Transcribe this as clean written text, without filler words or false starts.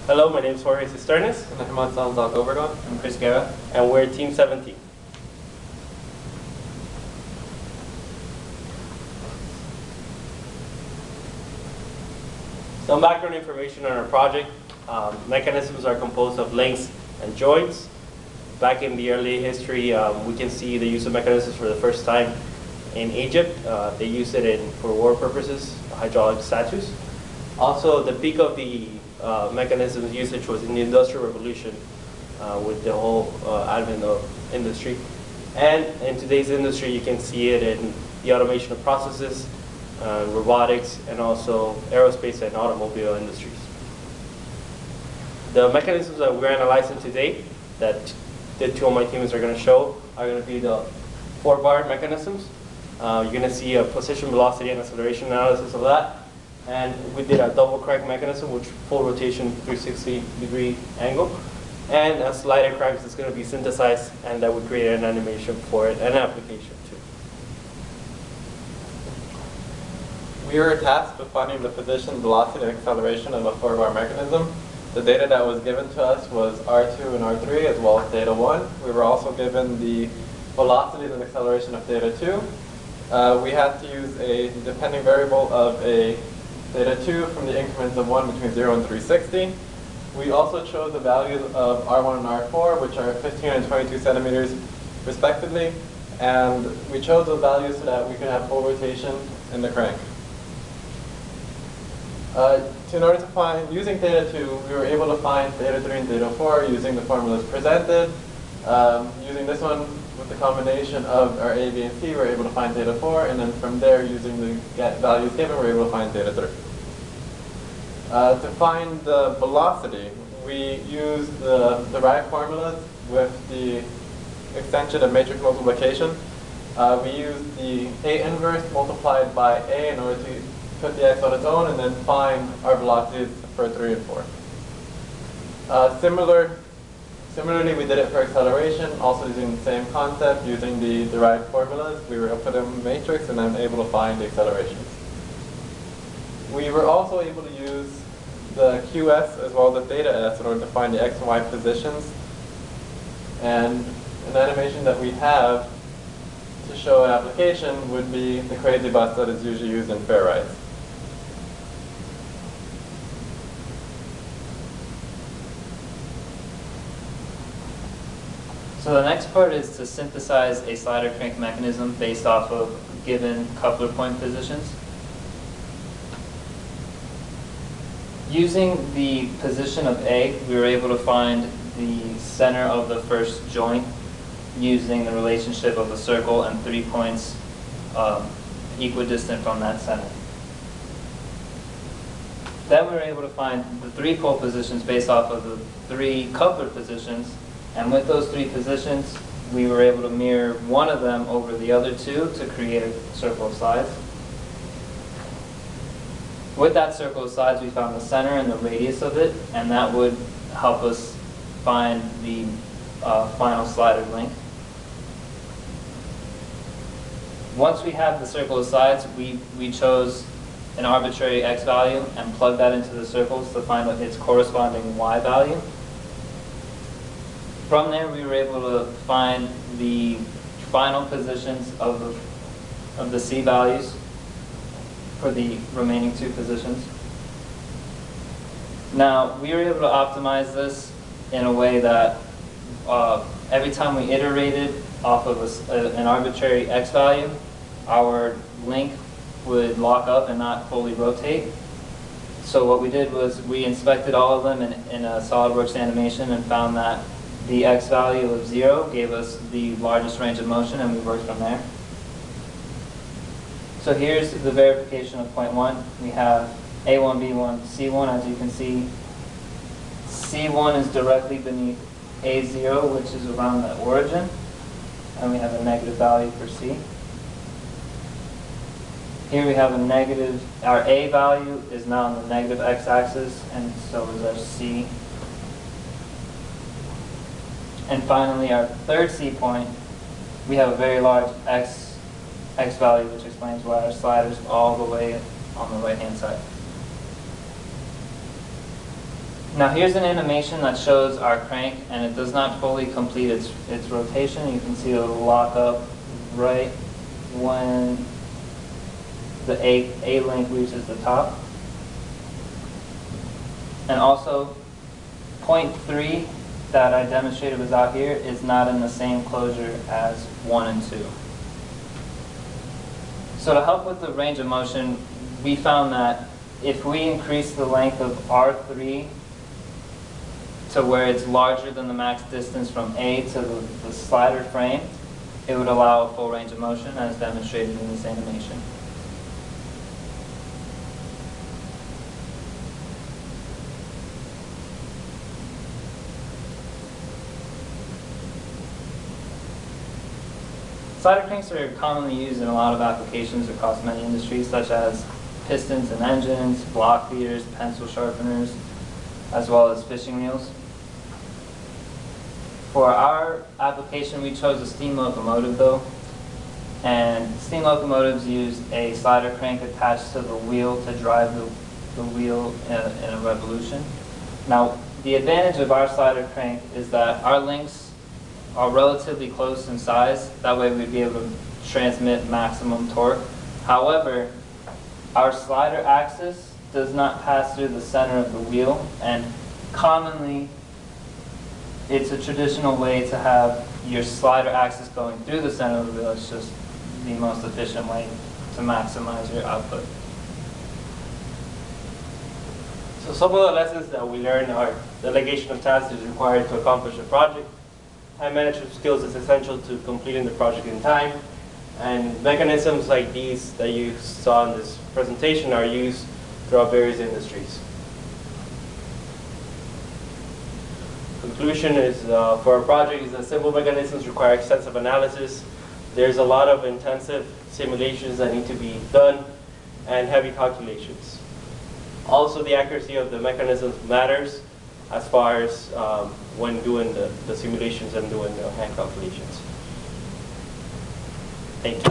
Hello, my name is Jorge Cisternas. And I'm Hassan Zock-Obregon. I'm Chris Guerra. And we're Team 17. Some background information on our project. Mechanisms are composed of links and joints. Back in the early history, we can see the use of mechanisms for the first time in Egypt. They used it for war purposes, hydraulic statues. Also, the peak of the mechanisms usage was in the Industrial Revolution with the whole advent of industry. And in today's industry, you can see it in the automation of processes, robotics, and also aerospace and automobile industries. The mechanisms that we're analyzing today that the two of my teams are going to show are going to be the 4-bar mechanisms. You're going to see a position, velocity, and acceleration analysis of that. And we did a double crank mechanism, which full rotation 360-degree angle. And a slider crank that's going to be synthesized, and that would create an animation for it and an application too. We were tasked with finding the position, velocity, and acceleration of a 4-bar mechanism. The data that was given to us was R2 and R3 as well as data 1. We were also given the velocities and acceleration of data 2. We had to use a depending variable of a data 2 from the increments of 1 between 0 and 360. We also chose the values of R1 and R4, which are 15 and 22 centimeters respectively. And we chose those values so that we could have full rotation in the crank. In order to find, using data 2, we were able to find data 3 and data 4 using the formulas presented. Using this one with the combination of our A, B, and C, we're able to find data 4, and then from there, using the values given, we're able to find data 3. To find the velocity, we used the derived formulas with the extension of matrix multiplication. We used the A inverse multiplied by A in order to put the x on its own and then find our velocities for 3 and 4. Similarly, we did it for acceleration, also using the same concept, using the derived formulas. We were able to put them in the matrix and then able to find the accelerations. We were also able to use the QS as well as the theta S in order to find the x and y positions. And an animation that we have to show an application would be the crazy bus that is usually used in fair rides. So the next part is to synthesize a slider crank mechanism based off of given coupler point positions. Using the position of A, we were able to find the center of the first joint using the relationship of a circle and 3 points equidistant from that center. Then we were able to find the 3 pole positions based off of the 3 coupler positions. And with those 3 positions, we were able to mirror one of them over the other 2 to create a circle of sides. With that circle of sides, we found the center and the radius of it, and that would help us find the final slider length. Once we have the circle of sides, we chose an arbitrary x value and plugged that into the circles to find its corresponding y value. From there, we were able to find the final positions of the C values for the remaining 2 positions. Now, we were able to optimize this in a way that every time we iterated off of an arbitrary x value, our link would lock up and not fully rotate. So what we did was we inspected all of them in a SolidWorks animation and found that the x value of 0 gave us the largest range of motion, and we worked from there. So here's the verification of point 1. We have A1, B1, C1. As you can see, C1 is directly beneath A0, which is around the origin. And we have a negative value for C. Here we have a negative, our A value is now on the negative x-axis, and so is our C. And finally, our third C point, we have a very large x value, which explains why our slider is all the way on the right-hand side. Now here's an animation that shows our crank, and it does not fully complete its rotation. You can see it'll lock up right when the A link reaches the top. And also, point 3 that I demonstrated was out here is not in the same closure as 1 and 2. So to help with the range of motion, we found that if we increase the length of R3 to where it's larger than the max distance from A to the slider frame, it would allow a full range of motion as demonstrated in this animation. Slider cranks are commonly used in a lot of applications across many industries, such as pistons and engines, block feeders, pencil sharpeners, as well as fishing reels. For our application, we chose a steam locomotive though, and steam locomotives use a slider crank attached to the wheel to drive the wheel in a revolution. Now, the advantage of our slider crank is that our links are relatively close in size. That way we'd be able to transmit maximum torque. However, our slider axis does not pass through the center of the wheel, and commonly it's a traditional way to have your slider axis going through the center of the wheel. It's just the most efficient way to maximize your output. So some of the lessons that we learned are delegation of tasks is required to accomplish a project. Time management skills is essential to completing the project in time. And mechanisms like these that you saw in this presentation are used throughout various industries. Conclusion is for our project is that simple mechanisms require extensive analysis. There's a lot of intensive simulations that need to be done and heavy calculations. Also, the accuracy of the mechanisms matters as far as when doing the simulations and doing the hand calculations. Thank you.